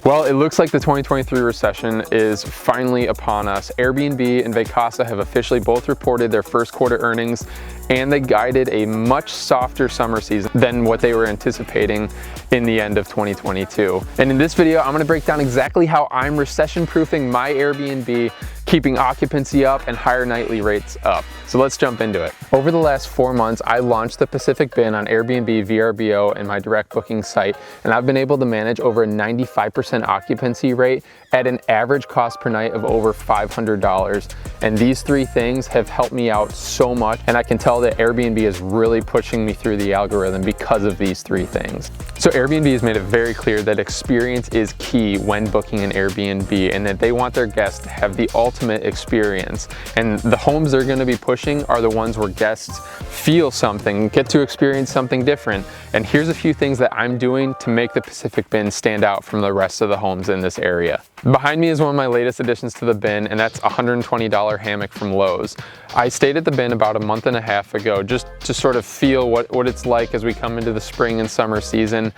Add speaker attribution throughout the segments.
Speaker 1: Well, it looks like the 2023 recession is finally upon us. Airbnb and Vacasa have officially both reported their first quarter earnings, and they guided a much softer summer season than what they were anticipating in the end of 2022. And in this video, I'm gonna break down exactly how I'm recession-proofing my Airbnb, keeping occupancy up and higher nightly rates up. So let's jump into it. Over the last 4 months, I launched the Pacific Bin on Airbnb, VRBO, and my direct booking site, and I've been able to manage over a 95% occupancy rate at an average cost per night of over $500. And these three things have helped me out so much, and I can tell that Airbnb is really pushing me through the algorithm because of these three things. So Airbnb has made it very clear that experience is key when booking an Airbnb, and that they want their guests to have the ultimate experience. And the homes they're gonna be pushing are the ones where guests feel something, get to experience something different. And here's a few things that I'm doing to make the Pacific Bin stand out from the rest of the homes in this area. Behind me is one of my latest additions to the bin, and that's a $120 hammock from Lowe's. I stayed at the bin about a month and a half ago just to sort of feel what it's like as we come into the spring and summer season.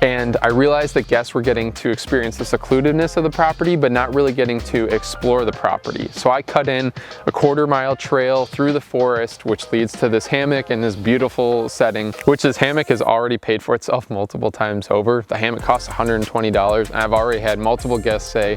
Speaker 1: And I realized that guests were getting to experience the secludedness of the property, but not really getting to explore the property. So I cut in a quarter-mile trail through the forest, which leads to this hammock and this beautiful setting, which this hammock has already paid for itself multiple times over. The hammock costs $120, and I've already had multiple guests say,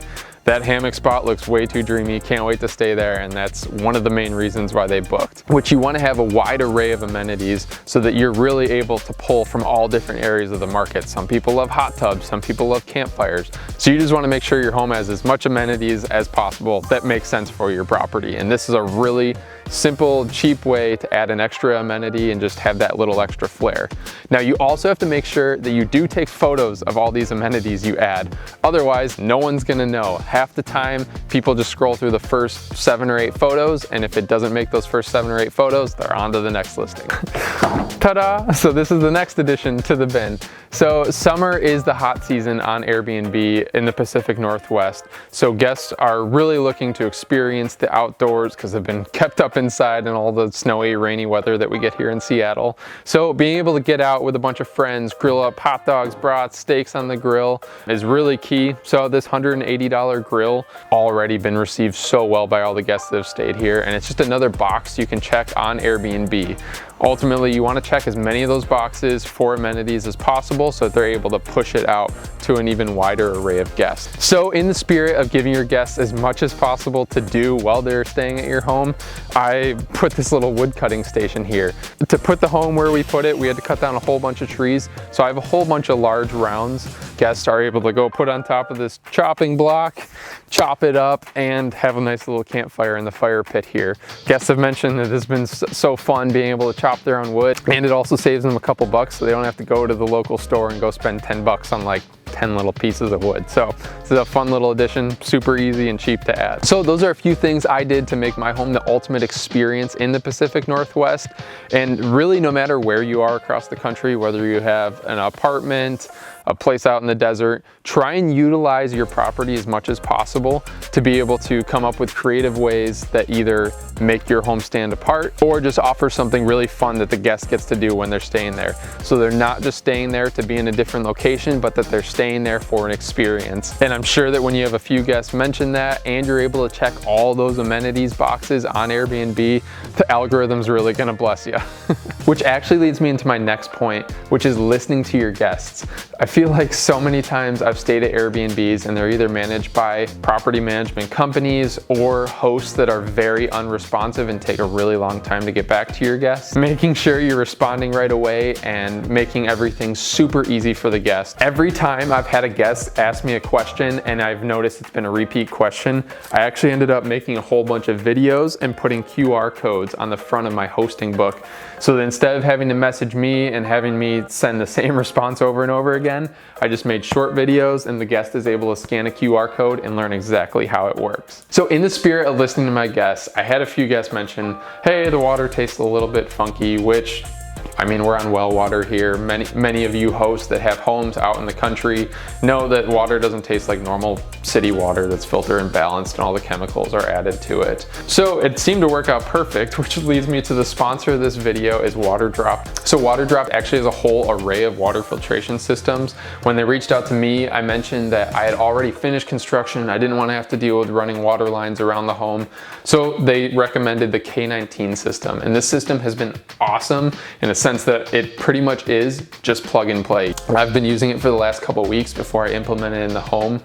Speaker 1: that hammock spot looks way too dreamy, can't wait to stay there, and that's one of the main reasons why they booked. Which you want to have a wide array of amenities so that you're really able to pull from all different areas of the market. Some people love hot tubs, some people love campfires. So you just want to make sure your home has as much amenities as possible that make sense for your property. And this is a really simple, cheap way to add an extra amenity and just have that little extra flair. Now you also have to make sure that you do take photos of all these amenities you add. Otherwise, no one's gonna know. Half the time, people just scroll through the first 7 or 8 photos, and if it doesn't make those first 7 or 8 photos, they're on to the next listing. Ta-da! So this is the next addition to the bin. So summer is the hot season on Airbnb in the Pacific Northwest. So guests are really looking to experience the outdoors because they've been kept up inside in all the snowy, rainy weather that we get here in Seattle. So being able to get out with a bunch of friends, grill up hot dogs, brats, steaks on the grill is really key. So this $180 grill already been received so well by all the guests that have stayed here, and it's just another box you can check on Airbnb. Ultimately, you want to check as many of those boxes for amenities as possible so that they're able to push it out to an even wider array of guests. So in the spirit of giving your guests as much as possible to do while they're staying at your home, I put this little wood cutting station here. To put the home where we put it, we had to cut down a whole bunch of trees. So I have a whole bunch of large rounds. Guests are able to go put on top of this chopping block, chop it up, and have a nice little campfire in the fire pit here. Guests have mentioned that it's been so fun being able to chop their own wood, and it also saves them a couple bucks so they don't have to go to the local store and go spend 10 bucks on like 10 little pieces of wood. So this is a fun little addition, super easy and cheap to add. So those are a few things I did to make my home the ultimate experience in the Pacific Northwest. And really, no matter where you are across the country, whether you have an apartment, a place out in the desert, try and utilize your property as much as possible to be able to come up with creative ways that either make your home stand apart or just offer something really fun that the guest gets to do when they're staying there. So they're not just staying there to be in a different location, but that they're staying there for an experience. And I'm sure that when you have a few guests mention that and you're able to check all those amenities boxes on Airbnb, the algorithm's really gonna bless you. Which actually leads me into my next point, which is listening to your guests. I feel like so many times I've stayed at Airbnbs and they're either managed by property management companies or hosts that are very unresponsive and take a really long time to get back to your guests. Making sure you're responding right away and making everything super easy for the guest. Every time I've had a guest ask me a question and I've noticed it's been a repeat question, I actually ended up making a whole bunch of videos and putting QR codes on the front of my hosting book. So that instead of having to message me and having me send the same response over and over again, I just made short videos and the guest is able to scan a QR code and learn exactly how it works. So in the spirit of listening to my guests, I had a few guests mention, hey, the water tastes a little bit funky, which I mean, we're on well water here. Many of you hosts that have homes out in the country know that water doesn't taste like normal city water that's filtered and balanced and all the chemicals are added to it. So it seemed to work out perfect, which leads me to the sponsor of this video is Water Drop. So Water Drop actually has a whole array of water filtration systems. When they reached out to me, I mentioned that I had already finished construction. I didn't want to have to deal with running water lines around the home. So they recommended the K19 system. And this system has been awesome in a sense that it pretty much is just plug and play. I've been using it for the last couple weeks before I implemented it in the home,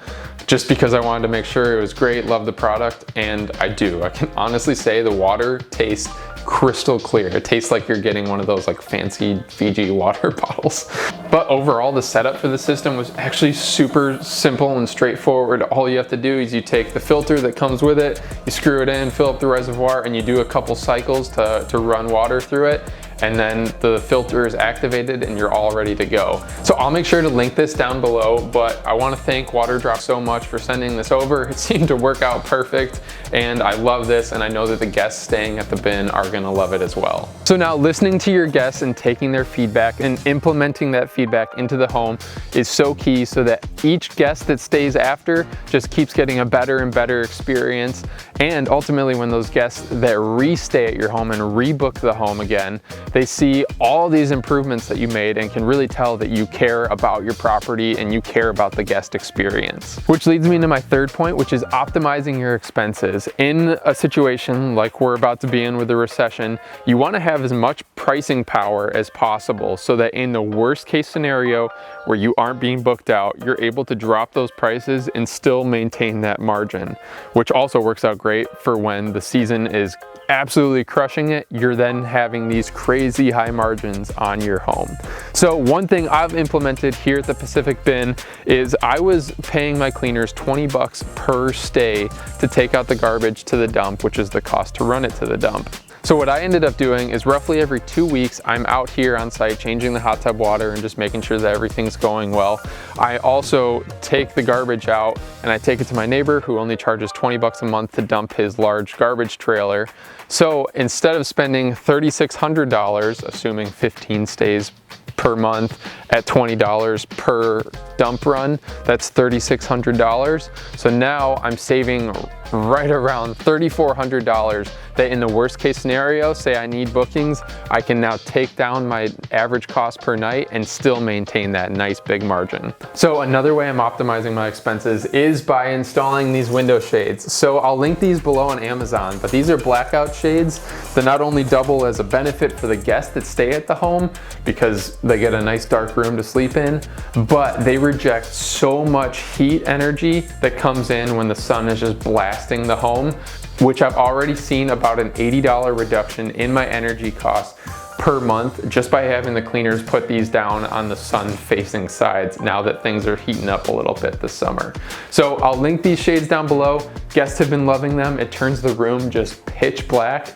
Speaker 1: just because I wanted to make sure it was great, love the product, and I do. I can honestly say the water tastes crystal clear. It tastes like you're getting one of those like fancy Fiji water bottles. But overall, the setup for the system was actually super simple and straightforward. All you have to do is you take the filter that comes with it, you screw it in, fill up the reservoir, and you do a couple cycles to run water through it. And then the filter is activated and you're all ready to go. So I'll make sure to link this down below, but I want to thank Water Drop so much for sending this over. It seemed to work out perfect and I love this, and I know that the guests staying at the bin are gonna love it as well. So now listening to your guests and taking their feedback and implementing that feedback into the home is so key, so that each guest that stays after just keeps getting a better and better experience. And ultimately when those guests that re-stay at your home and rebook the home again, they see all these improvements that you made and can really tell that you care about your property and you care about the guest experience. Which leads me to my third point, which is optimizing your expenses. In a situation like we're about to be in with the recession, you want to have as much pricing power as possible, so that in the worst case scenario where you aren't being booked out, you're able to drop those prices and still maintain that margin, which also works out great for when the season is absolutely crushing it. You're then having these crazy high margins on your home. So one thing I've implemented here at the Pacific Bin is I was paying my cleaners 20 bucks per stay to take out the garbage to the dump, which is the cost to run it to the dump. So what I ended up doing is roughly every 2 weeks, I'm out here on site changing the hot tub water and just making sure that everything's going well. I also take the garbage out and I take it to my neighbor who only charges 20 bucks a month to dump his large garbage trailer. So instead of spending $3,600, assuming 15 stays per month at $20 per dump run, that's $3,600. So now I'm saving right around $3,400 that in the worst case scenario, say I need bookings, I can now take down my average cost per night and still maintain that nice big margin. So another way I'm optimizing my expenses is by installing these window shades. So I'll link these below on Amazon, but these are blackout shades that not only double as a benefit for the guests that stay at the home because they get a nice dark room to sleep in, but they reject so much heat energy that comes in when the sun is just blasting the home, which I've already seen about an $80 reduction in my energy costs per month just by having the cleaners put these down on the sun facing sides now that things are heating up a little bit this summer. So I'll link these shades down below. Guests have been loving them. It turns the room just pitch black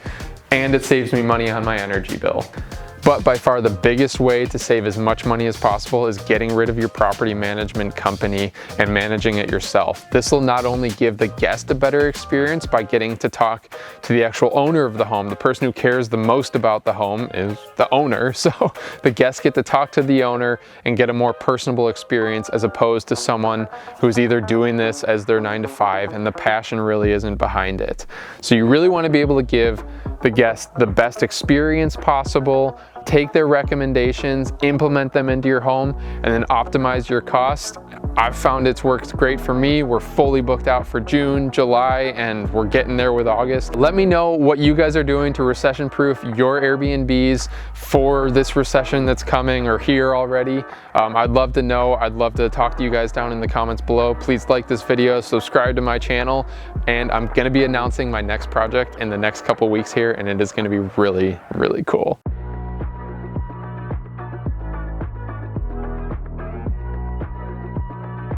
Speaker 1: and it saves me money on my energy bill. But by far the biggest way to save as much money as possible is getting rid of your property management company and managing it yourself. This will not only give the guest a better experience by getting to talk to the actual owner of the home. The person who cares the most about the home is the owner. So the guests get to talk to the owner and get a more personable experience, as opposed to someone who's either doing this as their 9 to 5 and the passion really isn't behind it. So you really want to be able to give the guest the best experience possible, take their recommendations, implement them into your home, and then optimize your costs. I've found it's worked great for me. We're fully booked out for June, July, and we're getting there with August. Let me know what you guys are doing to recession-proof your Airbnbs for this recession that's coming or here already. I'd love to know. I'd love to talk to you guys down in the comments below. Please like this video, subscribe to my channel, and I'm gonna be announcing my next project in the next couple weeks here, and it is gonna be really, really cool.